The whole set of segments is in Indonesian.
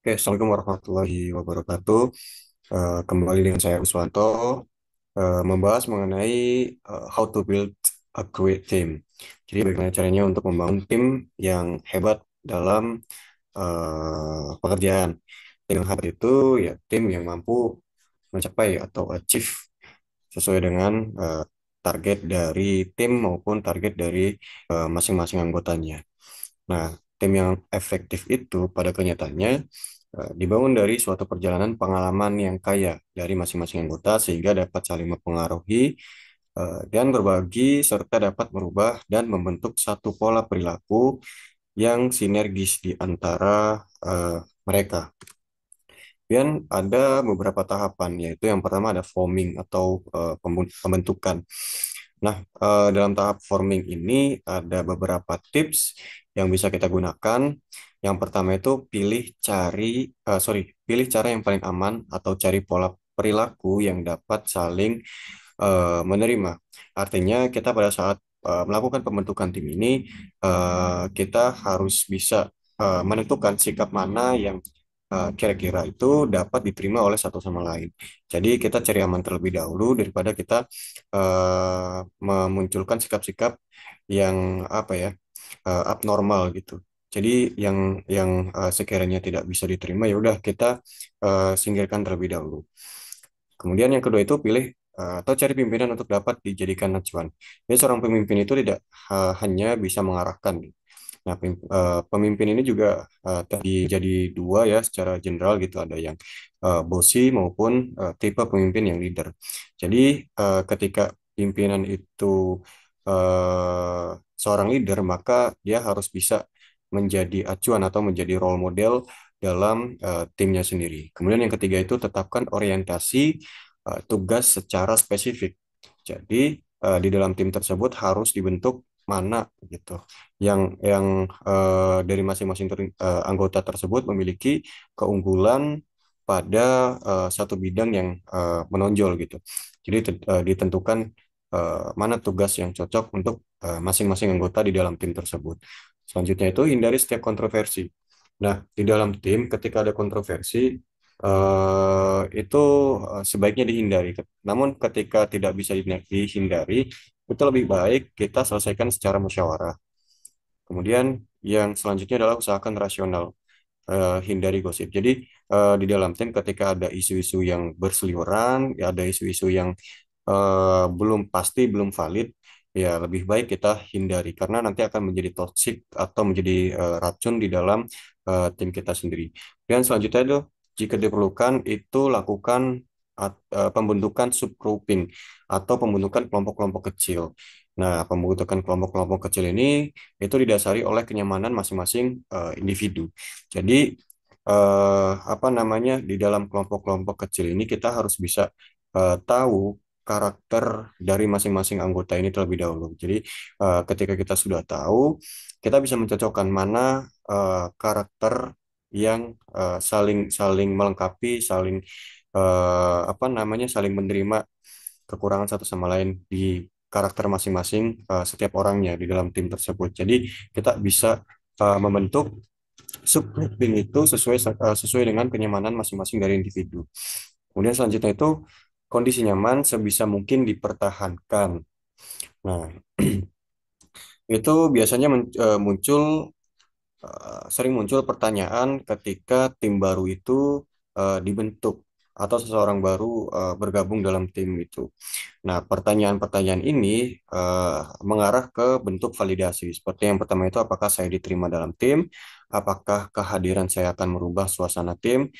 Oke, Assalamualaikum warahmatullahi wabarakatuh. Kembali dengan saya Uswanto, membahas mengenai how to build a great team. Jadi bagaimana caranya untuk membangun tim yang hebat dalam pekerjaan. Dengan hal itu, ya tim yang mampu mencapai atau achieve sesuai dengan target dari tim maupun target dari masing-masing anggotanya. Nah, tim yang efektif itu pada kenyataannya dibangun dari suatu perjalanan pengalaman yang kaya dari masing-masing anggota sehingga dapat saling mempengaruhi dan berbagi serta dapat merubah dan membentuk satu pola perilaku yang sinergis di antara mereka. Dan ada beberapa tahapan, yaitu yang pertama ada forming atau pembentukan. Nah, dalam tahap forming ini ada beberapa tips yang bisa kita gunakan. Yang pertama itu pilih cara yang paling aman atau cari pola perilaku yang dapat saling menerima. Artinya kita pada saat melakukan pembentukan tim ini, kita harus bisa menentukan sikap mana yang kira-kira itu dapat diterima oleh satu sama lain. Jadi kita cari aman terlebih dahulu daripada kita memunculkan sikap-sikap yang apa ya abnormal gitu. Jadi yang sekiranya tidak bisa diterima ya udah kita singkirkan terlebih dahulu. Kemudian yang kedua itu pilih atau cari pimpinan untuk dapat dijadikan acuan. Jadi seorang pemimpin itu tidak hanya bisa mengarahkan. Nah, pemimpin ini juga jadi dua ya secara general gitu. Ada yang bossy maupun tipe pemimpin yang leader. Jadi ketika pimpinan itu seorang leader, maka dia harus bisa menjadi acuan atau menjadi role model dalam timnya sendiri. Kemudian yang ketiga itu tetapkan orientasi tugas secara spesifik. Jadi di dalam tim tersebut harus dibentuk mana gitu yang dari masing-masing anggota tersebut memiliki keunggulan pada satu bidang yang menonjol gitu. Jadi ditentukan mana tugas yang cocok untuk masing-masing anggota di dalam tim tersebut. Selanjutnya itu hindari setiap kontroversi. Nah, di dalam tim ketika ada kontroversi itu sebaiknya dihindari. Namun ketika tidak bisa dihindari, itu lebih baik kita selesaikan secara musyawarah. Kemudian yang selanjutnya adalah usahakan rasional, hindari gosip. Jadi di dalam tim ketika ada isu-isu yang berseliweran, ya ada isu-isu yang belum pasti, belum valid, ya lebih baik kita hindari karena nanti akan menjadi toxic atau menjadi racun di dalam tim kita sendiri. Dan selanjutnya itu jika diperlukan itu lakukan pembentukan subgrouping atau pembentukan kelompok-kelompok kecil. Nah, pembentukan kelompok-kelompok kecil ini itu didasari oleh kenyamanan masing-masing individu. Jadi apa namanya di dalam kelompok-kelompok kecil ini kita harus bisa tahu karakter dari masing-masing anggota ini terlebih dahulu. Jadi ketika kita sudah tahu, kita bisa mencocokkan mana karakter yang saling saling melengkapi, saling apa namanya saling menerima kekurangan satu sama lain di karakter masing-masing setiap orangnya di dalam tim tersebut. Jadi kita bisa membentuk subgrouping itu sesuai dengan kenyamanan masing-masing dari individu. Kemudian selanjutnya itu kondisi nyaman sebisa mungkin dipertahankan. Nah, itu biasanya sering muncul pertanyaan ketika tim baru itu dibentuk atau seseorang baru bergabung dalam tim itu. Nah, pertanyaan-pertanyaan ini mengarah ke bentuk validasi. Seperti yang pertama itu, apakah saya diterima dalam tim? Apakah kehadiran saya akan merubah suasana tim?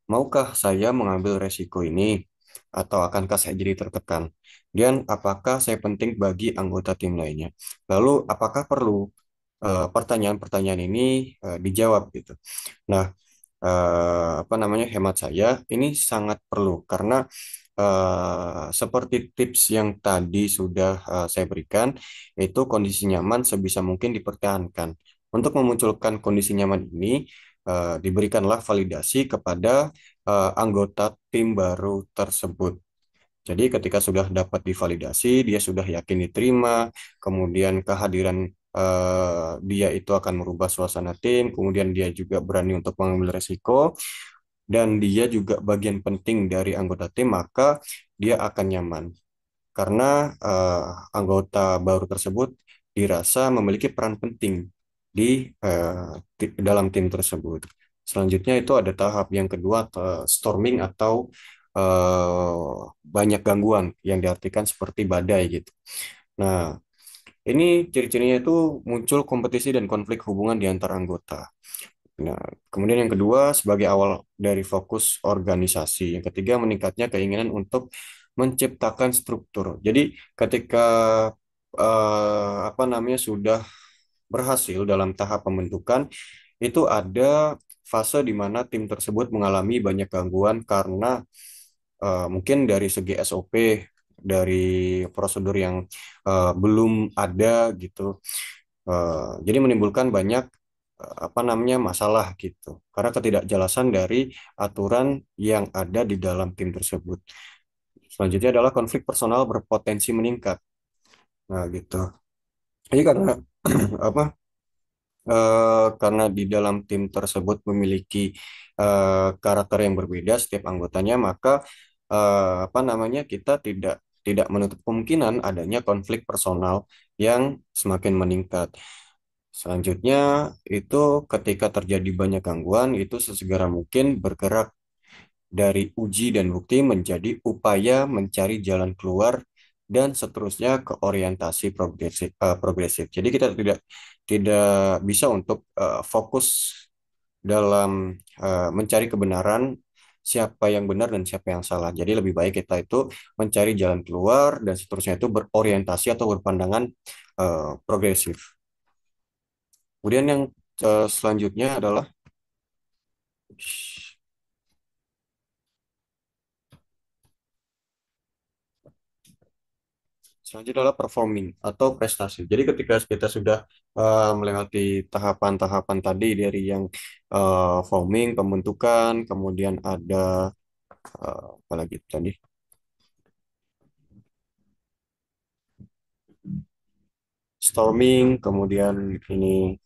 Maukah saya mengambil resiko ini? Atau akankah saya jadi tertekan? Dan apakah saya penting bagi anggota tim lainnya? Lalu, apakah perlu pertanyaan-pertanyaan ini dijawab gitu? Nah, apa namanya hemat saya ini sangat perlu karena seperti tips yang tadi sudah saya berikan itu kondisi nyaman sebisa mungkin dipertahankan. Untuk memunculkan kondisi nyaman ini diberikanlah validasi kepada anggota tim baru tersebut. Jadi ketika sudah dapat divalidasi, dia sudah yakin diterima, kemudian kehadiran dia itu akan merubah suasana tim, kemudian dia juga berani untuk mengambil resiko, dan dia juga bagian penting dari anggota tim, maka dia akan nyaman karena anggota baru tersebut dirasa memiliki peran penting di dalam tim tersebut. Selanjutnya itu ada tahap yang kedua, storming atau banyak gangguan yang diartikan seperti badai gitu. Nah, ini ciri-cirinya itu muncul kompetisi dan konflik hubungan di antara anggota. Nah, kemudian yang kedua sebagai awal dari fokus organisasi. Yang ketiga meningkatnya keinginan untuk menciptakan struktur. Jadi ketika apa namanya sudah berhasil dalam tahap pembentukan, itu ada fase di mana tim tersebut mengalami banyak gangguan karena mungkin dari segi SOP, dari prosedur yang belum ada gitu. Jadi menimbulkan banyak apa namanya masalah gitu karena ketidakjelasan dari aturan yang ada di dalam tim tersebut. Selanjutnya adalah konflik personal berpotensi meningkat. Nah, gitu. Jadi karena apa? Karena di dalam tim tersebut memiliki karakter yang berbeda setiap anggotanya, maka apa namanya kita tidak menutup kemungkinan adanya konflik personal yang semakin meningkat. Selanjutnya itu ketika terjadi banyak gangguan itu sesegera mungkin bergerak dari uji dan bukti menjadi upaya mencari jalan keluar dan seterusnya ke orientasi progresif. Jadi kita tidak bisa untuk fokus dalam mencari kebenaran siapa yang benar dan siapa yang salah. Jadi lebih baik kita itu mencari jalan keluar dan seterusnya itu berorientasi atau berpandangan progresif. Kemudian yang selanjutnya adalah selanjutnya adalah performing atau prestasi. Jadi ketika kita sudah melewati tahapan-tahapan tadi dari yang forming, pembentukan, kemudian ada apa lagi tadi? Storming, kemudian ini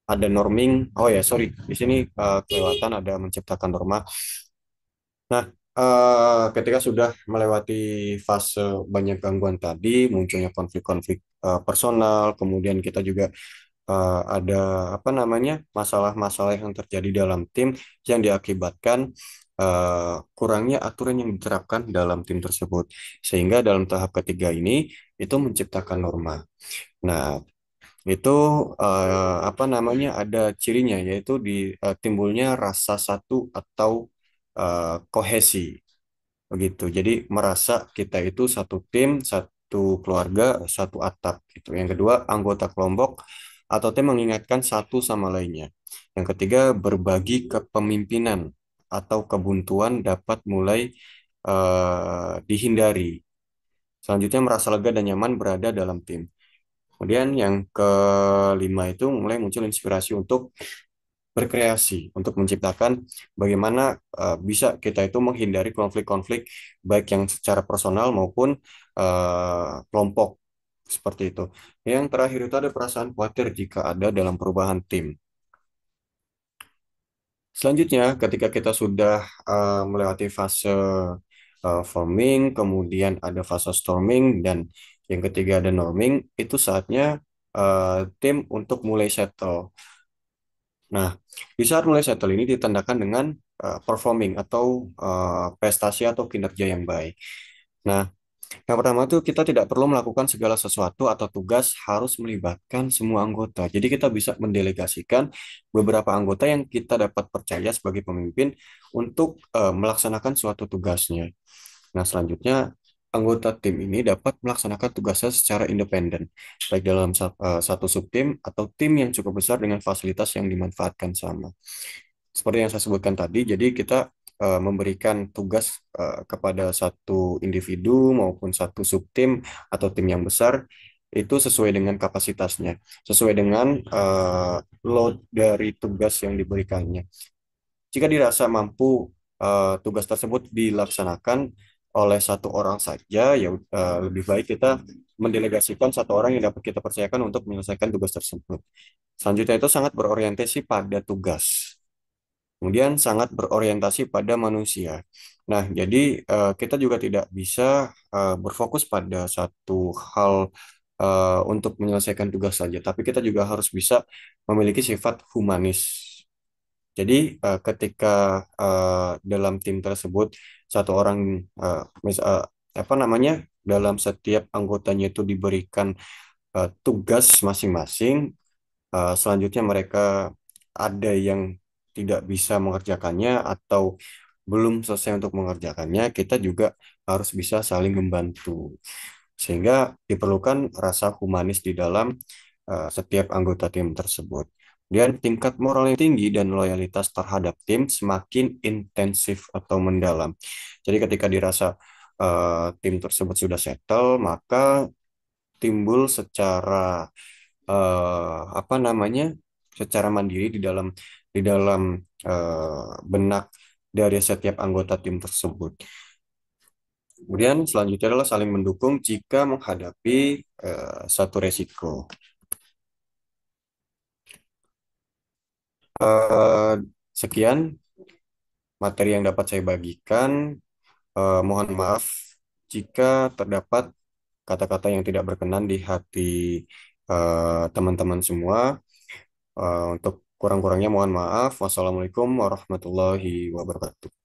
ada norming. Oh ya, sorry, di sini kelewatan ada menciptakan norma. Nah, ketika sudah melewati fase banyak gangguan tadi, munculnya konflik-konflik personal, kemudian kita juga ada apa namanya masalah-masalah yang terjadi dalam tim yang diakibatkan kurangnya aturan yang diterapkan dalam tim tersebut, sehingga dalam tahap ketiga ini itu menciptakan norma. Nah, itu apa namanya ada cirinya yaitu timbulnya rasa satu atau kohesi begitu. Jadi merasa kita itu satu tim, satu keluarga, satu atap gitu. Yang kedua, anggota kelompok atau tim mengingatkan satu sama lainnya. Yang ketiga, berbagi kepemimpinan atau kebuntuan dapat mulai dihindari. Selanjutnya merasa lega dan nyaman berada dalam tim. Kemudian yang kelima itu mulai muncul inspirasi untuk berkreasi, untuk menciptakan bagaimana bisa kita itu menghindari konflik-konflik baik yang secara personal maupun kelompok seperti itu. Yang terakhir itu ada perasaan khawatir jika ada dalam perubahan tim. Selanjutnya, ketika kita sudah melewati fase forming, kemudian ada fase storming, dan yang ketiga ada norming, itu saatnya tim untuk mulai settle. Nah, di saat mulai settle ini ditandakan dengan performing atau prestasi atau kinerja yang baik. Nah, yang pertama itu kita tidak perlu melakukan segala sesuatu atau tugas harus melibatkan semua anggota. Jadi kita bisa mendelegasikan beberapa anggota yang kita dapat percaya sebagai pemimpin untuk melaksanakan suatu tugasnya. Nah, selanjutnya anggota tim ini dapat melaksanakan tugasnya secara independen, baik dalam satu subtim atau tim yang cukup besar dengan fasilitas yang dimanfaatkan sama. Seperti yang saya sebutkan tadi, jadi kita memberikan tugas kepada satu individu maupun satu subtim atau tim yang besar itu sesuai dengan kapasitasnya, sesuai dengan load dari tugas yang diberikannya. Jika dirasa mampu tugas tersebut dilaksanakan oleh satu orang saja, ya lebih baik kita mendelegasikan satu orang yang dapat kita percayakan untuk menyelesaikan tugas tersebut. Selanjutnya itu sangat berorientasi pada tugas. Kemudian sangat berorientasi pada manusia. Nah, jadi kita juga tidak bisa berfokus pada satu hal untuk menyelesaikan tugas saja, tapi kita juga harus bisa memiliki sifat humanis. Jadi ketika dalam tim tersebut satu orang apa namanya dalam setiap anggotanya itu diberikan tugas masing-masing. Selanjutnya mereka ada yang tidak bisa mengerjakannya atau belum selesai untuk mengerjakannya, kita juga harus bisa saling membantu. Sehingga diperlukan rasa humanis di dalam setiap anggota tim tersebut. Dan tingkat moral yang tinggi dan loyalitas terhadap tim semakin intensif atau mendalam. Jadi ketika dirasa tim tersebut sudah settle, maka timbul secara apa namanya secara mandiri di dalam benak dari setiap anggota tim tersebut. Kemudian selanjutnya adalah saling mendukung jika menghadapi satu resiko. Eh, Sekian materi yang dapat saya bagikan. Mohon maaf jika terdapat kata-kata yang tidak berkenan di hati teman-teman semua. Untuk kurang-kurangnya mohon maaf. Wassalamualaikum warahmatullahi wabarakatuh.